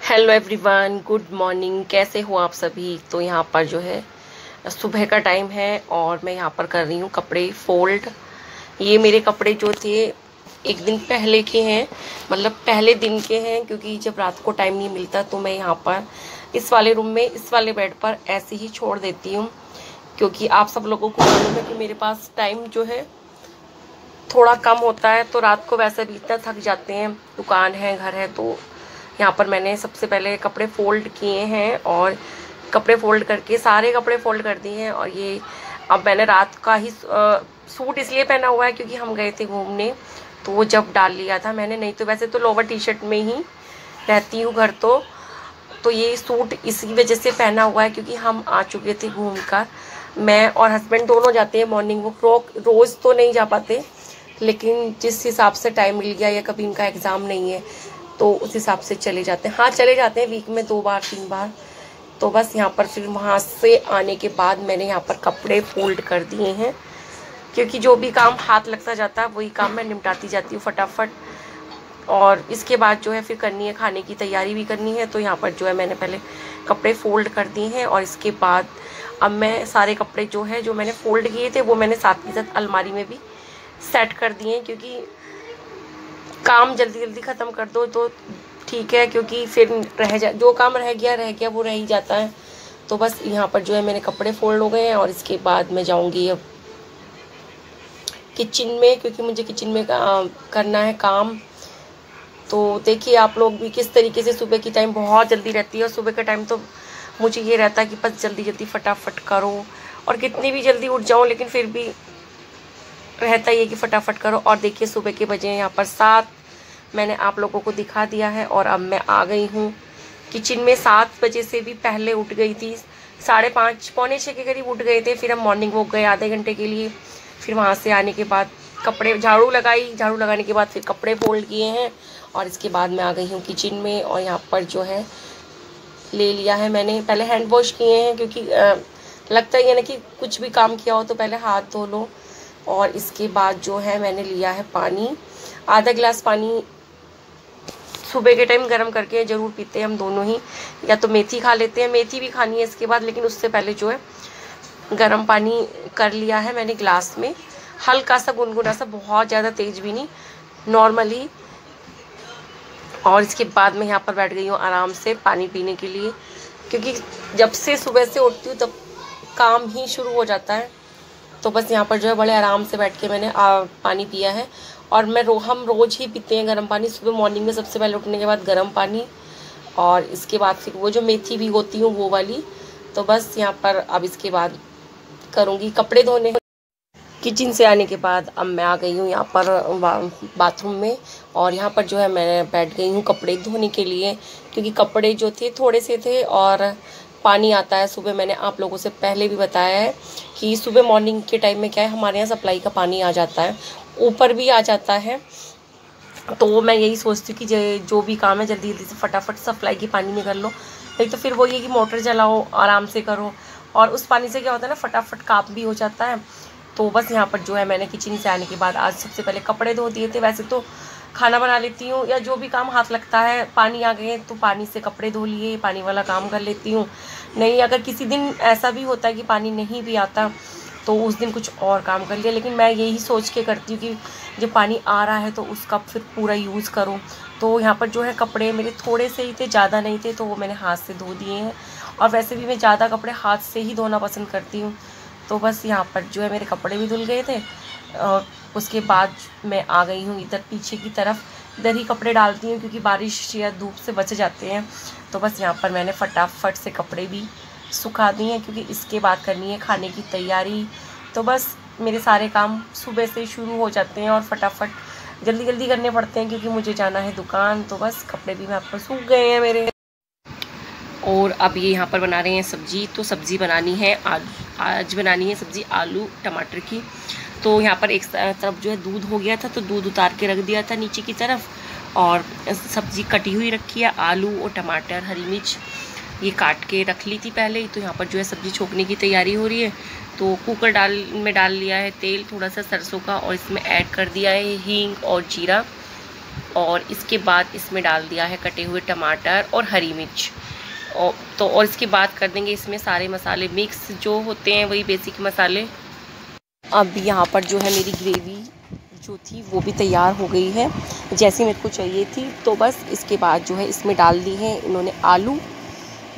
Hello everyone, good morning. कैसे हो आप सभी? तो यहाँ पर जो है सुबह का टाइम है और मैं यहाँ पर कर रही हूँ कपड़े फोल्ड। ये मेरे कपड़े जो थे एक दिन पहले के हैं, मतलब पहले दिन के हैं, क्योंकि जब रात को टाइम नहीं मिलता तो मैं यहाँ पर इस वाले रूम में इस वाले बेड पर ऐसे ही छोड़ देती हूँ, क्योंकि आप सब लोगों को मालूम है कि मेरे पास टाइम जो है थोड़ा कम होता है। तो रात को वैसे भी इतना थक जाते हैं, दुकान है, घर है, तो यहाँ पर मैंने सबसे पहले कपड़े फोल्ड किए हैं और कपड़े फोल्ड करके सारे कपड़े फोल्ड कर दिए हैं। और ये अब मैंने रात का ही सूट इसलिए पहना हुआ है क्योंकि हम गए थे घूमने, तो वो जब डाल लिया था मैंने, नहीं तो वैसे तो लोअर टी शर्ट में ही रहती हूँ घर। तो ये सूट इसी वजह से पहना हुआ है क्योंकि हम आ चुके थे घूम कर। मैं और हस्बैंड दोनों जाते हैं मॉर्निंग वॉक। रोज़ तो नहीं जा पाते, लेकिन जिस हिसाब से टाइम मिल गया या कभी इनका एग्ज़ाम नहीं है तो उस हिसाब से चले जाते हैं। हाँ, चले जाते हैं वीक में 2 बार 3 बार। तो बस यहाँ पर फिर वहाँ से आने के बाद मैंने यहाँ पर कपड़े फोल्ड कर दिए हैं, क्योंकि जो भी काम हाथ लगता जाता है वही काम मैं निपटाती जाती हूँ फटाफट। और इसके बाद जो है फिर करनी है, खाने की तैयारी भी करनी है। तो यहाँ पर जो है मैंने पहले कपड़े फोल्ड कर दिए हैं और इसके बाद अब मैं सारे कपड़े जो है जो मैंने फोल्ड किए थे वो मैंने साथ के साथ अलमारी में भी सेट कर दिए हैं, क्योंकि काम जल्दी जल्दी ख़त्म कर दो तो ठीक है, क्योंकि फिर जो काम रह गया वो रह ही जाता है। तो बस यहाँ पर जो है मेरे कपड़े फोल्ड हो गए हैं और इसके बाद मैं जाऊँगी अब किचन में, क्योंकि मुझे किचन में करना है काम। तो देखिए आप लोग भी किस तरीके से, सुबह की टाइम बहुत जल्दी रहती है और सुबह का टाइम तो मुझे ये रहता है कि बस जल्दी जल्दी फटाफट करो, और कितनी भी जल्दी उठ जाऊँ लेकिन फिर भी रहता ही है कि फटाफट करो। और देखिए सुबह के बजे यहाँ पर 7, मैंने आप लोगों को दिखा दिया है। और अब मैं आ गई हूँ किचन में। 7 बजे से भी पहले उठ गई थी, 5:30 पौने 6 के करीब उठ गए थे। फिर हम मॉर्निंग वॉक गए आधे घंटे के लिए। फिर वहाँ से आने के बाद कपड़े झाड़ू लगाने के बाद फिर कपड़े फोल्ड किए हैं और इसके बाद मैं आ गई हूँ किचन में। और यहाँ पर जो है ले लिया है मैंने, पहले हैंड वॉश किए हैं, क्योंकि लगता ही है ना कि कुछ भी काम किया हो तो पहले हाथ धो लो। और इसके बाद जो है मैंने लिया है पानी, आधा गिलास पानी सुबह के टाइम गर्म करके ज़रूर पीते हैं हम दोनों ही, या तो मेथी खा लेते हैं, मेथी भी खानी है इसके बाद, लेकिन उससे पहले जो है गर्म पानी कर लिया है मैंने गिलास में, हल्का सा गुनगुना सा, बहुत ज़्यादा तेज़ भी नहीं, नॉर्मली। और इसके बाद मैं यहाँ पर बैठ गई हूँ आराम से पानी पीने के लिए, क्योंकि जब से सुबह से उठती हूँ तब काम ही शुरू हो जाता है। तो बस यहाँ पर जो है बड़े आराम से बैठ के मैंने पानी पिया है। और हम रोज़ ही पीते हैं गर्म पानी, सुबह मॉर्निंग में सबसे पहले उठने के बाद गर्म पानी, और इसके बाद फिर वो जो मेथी भी होती हूँ वो वाली। तो बस यहाँ पर अब इसके बाद करूँगी कपड़े धोने। किचन से आने के बाद अब मैं आ गई हूँ यहाँ पर बाथरूम में, और यहाँ पर जो है मैं बैठ गई हूँ कपड़े धोने के लिए, क्योंकि कपड़े जो थे थोड़े से थे और पानी आता है सुबह। मैंने आप लोगों से पहले भी बताया है कि सुबह मॉर्निंग के टाइम में क्या है, हमारे यहाँ सप्लाई का पानी आ जाता है, ऊपर भी आ जाता है। तो मैं यही सोचती हूँ कि जो भी काम है जल्दी जल्दी से फटाफट सप्लाई के पानी में कर लो, नहीं तो फिर वो ये कि मोटर चलाओ आराम से करो, और उस पानी से क्या होता है ना, फटाफट काम भी हो जाता है। तो बस यहाँ पर जो है मैंने किचन से आने के बाद आज सबसे पहले कपड़े धो दिए थे। वैसे तो खाना बना लेती हूँ या जो भी काम हाथ लगता है, पानी आ गए तो पानी से कपड़े धो लिए, पानी वाला काम कर लेती हूँ। नहीं, अगर किसी दिन ऐसा भी होता है कि पानी नहीं भी आता तो उस दिन कुछ और काम कर लिया, लेकिन मैं यही सोच के करती हूँ कि जब पानी आ रहा है तो उसका फिर पूरा यूज़ करूँ। तो यहाँ पर जो है कपड़े मेरे थोड़े से ही थे, ज़्यादा नहीं थे, तो वो मैंने हाथ से धो दिए हैं। और वैसे भी मैं ज़्यादा कपड़े हाथ से ही धोना पसंद करती हूँ। तो बस यहाँ पर जो है मेरे कपड़े भी धुल गए थे, और उसके बाद मैं आ गई हूँ इधर पीछे की तरफ, इधर ही कपड़े डालती हूँ क्योंकि बारिश या धूप से बच जाते हैं। तो बस यहाँ पर मैंने फटाफट से कपड़े भी सुखा दिए हैं, क्योंकि इसके बाद करनी है खाने की तैयारी। तो बस मेरे सारे काम सुबह से शुरू हो जाते हैं और फटाफट जल्दी जल्दी करने पड़ते हैं, क्योंकि मुझे जाना है दुकान। तो बस कपड़े भी यहाँ पर सूख गए हैं मेरे। और अब ये यहाँ पर बना रहे हैं सब्जी। तो सब्ज़ी बनानी है आज बनानी है सब्ज़ी आलू टमाटर की। तो यहाँ पर एक तरफ जो है दूध हो गया था, तो दूध उतार के रख दिया था नीचे की तरफ, और सब्ज़ी कटी हुई रखी है, आलू और टमाटर हरी मिर्च ये काट के रख ली थी पहले ही। तो यहाँ पर जो है सब्ज़ी छोंकने की तैयारी हो रही है। तो कुकर में डाल लिया है तेल थोड़ा सा सरसों का, और इसमें ऐड कर दिया है हींग और जीरा। और इसके बाद इसमें डाल दिया है कटे हुए टमाटर और हरी मिर्च। और इसके बाद कर देंगे इसमें सारे मसाले मिक्स, जो होते हैं वही बेसिक मसाले। अब यहाँ पर जो है मेरी ग्रेवी जो थी वो भी तैयार हो गई है जैसी मेरे को चाहिए थी। तो बस इसके बाद जो है इसमें डाल दी है इन्होंने आलू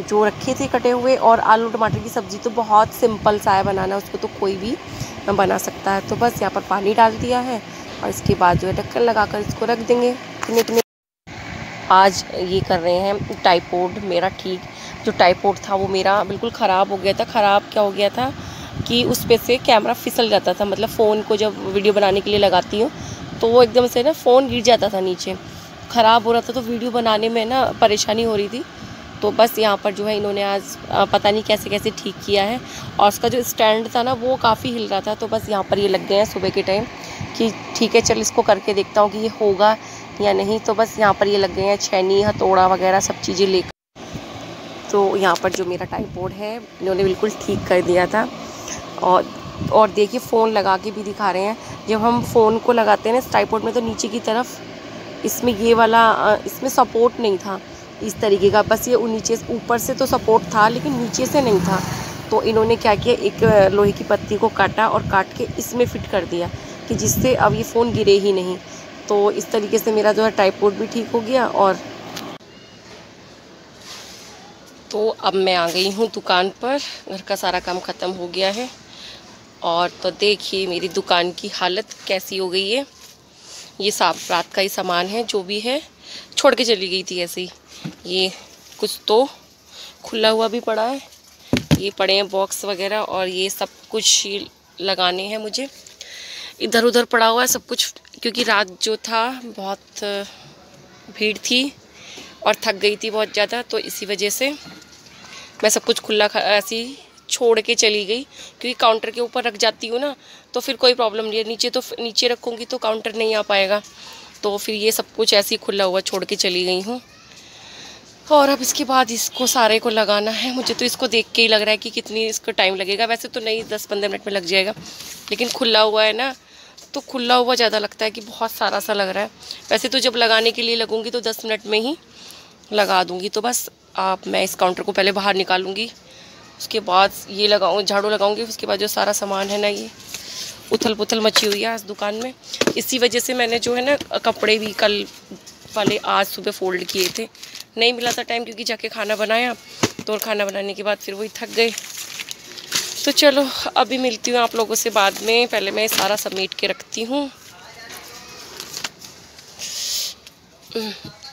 जो रखे थे कटे हुए। और आलू टमाटर की सब्ज़ी तो बहुत सिंपल सा है बनाना, उसको तो कोई भी बना सकता है। तो बस यहाँ पर पानी डाल दिया है और इसके बाद जो है ढक्कन लगाकर इसको रख देंगे। आज ये कर रहे हैं ट्राइपॉड मेरा ठीक। जो ट्राइपॉड था वो मेरा बिल्कुल ख़राब हो गया था। ख़राब क्या हो गया था कि उस पे से कैमरा फिसल जाता था, मतलब फ़ोन को जब वीडियो बनाने के लिए लगाती हूँ तो वो एकदम से ना फ़ोन गिर जाता था नीचे, ख़राब हो रहा था। तो वीडियो बनाने में ना परेशानी हो रही थी। तो बस यहाँ पर जो है इन्होंने आज पता नहीं कैसे कैसे ठीक किया है। और उसका जो स्टैंड था ना वो काफ़ी हिल रहा था। तो बस यहाँ पर ये लग गए हैं सुबह के टाइम कि ठीक है चल इसको करके देखता हूँ कि ये होगा या नहीं। तो बस यहाँ पर ये लग गए हैं छैनी हथौड़ा वगैरह सब चीज़ें लेकर। तो यहाँ पर जो मेरा ट्राइपॉड है इन्होंने बिल्कुल ठीक कर दिया था। और देखिए फ़ोन लगा के भी दिखा रहे हैं। जब हम फ़ोन को लगाते हैं ना इस ट्राइपॉड में तो नीचे की तरफ इसमें ये वाला इसमें सपोर्ट नहीं था इस तरीके का, बस ये नीचे ऊपर से तो सपोर्ट था लेकिन नीचे से नहीं था। तो इन्होंने क्या किया, एक लोहे की पत्ती को काटा और काट के इसमें फिट कर दिया कि जिससे अब ये फ़ोन गिरे ही नहीं। तो इस तरीके से मेरा जो है ट्राइपॉड भी ठीक हो गया। और तो अब मैं आ गई हूँ दुकान पर, घर का सारा काम ख़त्म हो गया है। और तो देखिए मेरी दुकान की हालत कैसी हो गई है। ये साफ रात का ही सामान है जो भी है, छोड़ के चली गई थी ऐसे ही। ये कुछ तो खुला हुआ भी पड़ा है, ये पड़े हैं बॉक्स वगैरह और ये सब कुछ लगाने हैं मुझे। इधर उधर पड़ा हुआ है सब कुछ, क्योंकि रात जो था बहुत भीड़ थी और थक गई थी बहुत ज़्यादा। तो इसी वजह से मैं सब कुछ खुला ऐसी छोड़ के चली गई, क्योंकि काउंटर के ऊपर रख जाती हूँ ना तो फिर कोई प्रॉब्लम नहीं है। नीचे तो नीचे रखूँगी तो काउंटर नहीं आ पाएगा। तो फिर ये सब कुछ ऐसे ही खुला हुआ छोड़ के चली गई हूँ। और अब इसके बाद इसको सारे को लगाना है। मुझे तो इसको देख के ही लग रहा है कि कितनी इसको टाइम लगेगा। वैसे तो नहीं 10-15 मिनट में लग जाएगा, लेकिन खुला हुआ है ना तो खुला हुआ ज़्यादा लगता है कि बहुत सारा सा लग रहा है। वैसे तो जब लगाने के लिए लगूँगी तो 10 मिनट में ही लगा दूँगी। तो बस मैं इस काउंटर को पहले बाहर निकालूँगी, उसके बाद ये लगाऊँ झाड़ू लगाऊँगी। उसके बाद जो सारा सामान है ना ये उथल पुथल मची हुई है आज दुकान में। इसी वजह से मैंने जो है ना कपड़े भी कल वाले आज सुबह फोल्ड किए थे, नहीं मिला था टाइम क्योंकि जाके खाना बनाया। तो और खाना बनाने के बाद फिर वही थक गए। तो चलो अभी मिलती हूँ आप लोगों से बाद में। पहले मैं सारा समेट के रखती हूँ।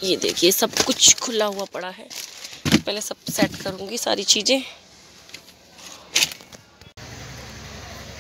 ये देखिए सब कुछ खुला हुआ पड़ा है, पहले सब सेट करूँगी सारी चीज़ें।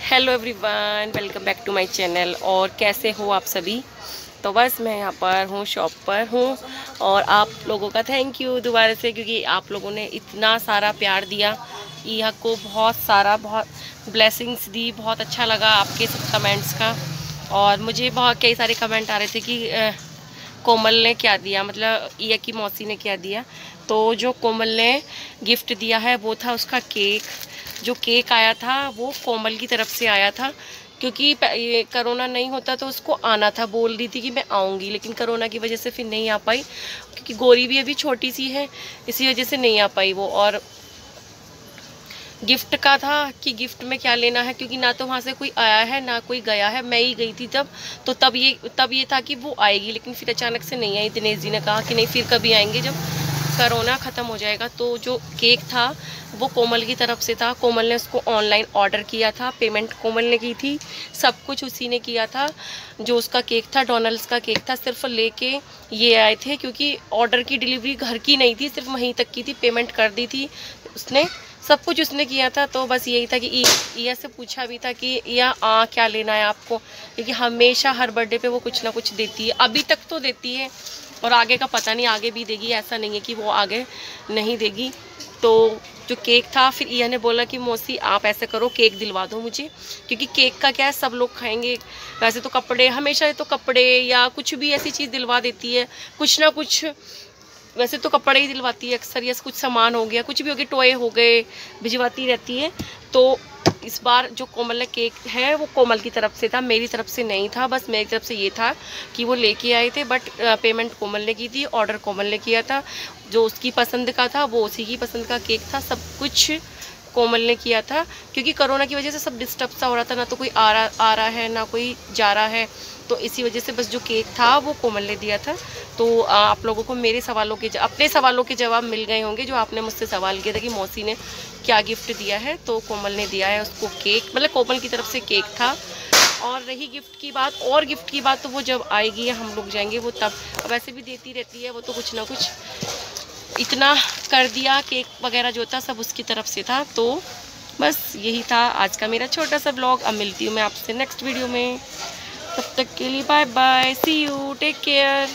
Hello everyone, welcome back to my channel. और कैसे हो आप सभी। तो बस मैं यहाँ पर हूँ, शॉप पर हूँ। और आप लोगों का थैंक यू दोबारा से, क्योंकि आप लोगों ने इतना सारा प्यार दिया। यह को बहुत ब्लेसिंग्स दी। बहुत अच्छा लगा आपके सब कमेंट्स का। और मुझे बहुत कई सारे कमेंट आ रहे थे कि कोमल ने क्या दिया, मतलब ईया की मौसी ने क्या दिया। तो जो कोमल ने गिफ्ट दिया है वो था उसका केक। जो केक आया था वो कोमल की तरफ से आया था, क्योंकि ये कोरोना नहीं होता तो उसको आना था। बोल रही थी कि मैं आऊँगी, लेकिन कोरोना की वजह से फिर नहीं आ पाई, क्योंकि गोरी भी अभी छोटी सी है, इसी वजह से नहीं आ पाई वो। और गिफ्ट का था कि गिफ्ट में क्या लेना है, क्योंकि ना तो वहाँ से कोई आया है ना कोई गया है। मैं ही गई थी तब ये था कि वो आएगी, लेकिन फिर अचानक से नहीं आई। दिनेश जी ने कहा कि नहीं फिर कभी आएंगे जब कोरोना ख़त्म हो जाएगा। तो जो केक था वो कोमल की तरफ से था। कोमल ने उसको ऑनलाइन ऑर्डर किया था, पेमेंट कोमल ने की थी, सब कुछ उसी ने किया था। जो उसका केक था डोनाल्ड्स का केक था, सिर्फ लेके ये आए थे, क्योंकि ऑर्डर की डिलीवरी घर की नहीं थी, सिर्फ वहीं तक की थी। पेमेंट कर दी थी उसने, सब कुछ उसने किया था। तो बस यही था कि ईया से पूछा भी था कि ईया क्या लेना है आपको, क्योंकि हमेशा हर बर्थडे पे वो कुछ ना कुछ देती है। अभी तक तो देती है और आगे का पता नहीं, आगे भी देगी, ऐसा नहीं है कि वो आगे नहीं देगी। तो जो केक था, फिर ईया ने बोला कि मौसी आप ऐसे करो केक दिलवा दो मुझे, क्योंकि केक का क्या है सब लोग खाएंगे। वैसे तो कपड़े हमेशा तो कपड़े या कुछ भी ऐसी चीज़ दिलवा देती है, कुछ ना कुछ। वैसे तो कपड़े ही दिलवाती है अक्सर, या कुछ सामान हो गया, कुछ भी हो गया, टॉय हो गए, भिजवाती रहती है। तो इस बार जो कोमल ने केक है वो कोमल की तरफ से था, मेरी तरफ से नहीं था। बस मेरी तरफ से ये था कि वो लेके आए थे, बट पेमेंट कोमल ने की थी, ऑर्डर कोमल ने किया था। जो उसकी पसंद का था वो उसी की पसंद का केक था, सब कुछ कोमल ने किया था। क्योंकि कोरोना की वजह से सब डिस्टर्ब सा हो रहा था, ना तो कोई आ रहा है ना कोई जा रहा है, तो इसी वजह से बस जो केक था वो कोमल ने दिया था। तो आप लोगों को मेरे सवालों के अपने सवालों के जवाब मिल गए होंगे, जो आपने मुझसे सवाल किया था कि मौसी ने क्या गिफ्ट दिया है। तो कोमल ने दिया है उसको केक, मतलब कोमल की तरफ से केक था। और रही गिफ्ट की बात, और गिफ्ट की बात तो वो जब आएगी या हम लोग जाएंगे वो तब, वैसे भी देती रहती है वो तो कुछ ना कुछ। इतना कर दिया, केक वगैरह जो था सब उसकी तरफ से था। तो बस यही था आज का मेरा छोटा सा ब्लॉग। अब मिलती हूँ मैं आपसे नेक्स्ट वीडियो में, तब तक के लिए bye bye, see you, take care.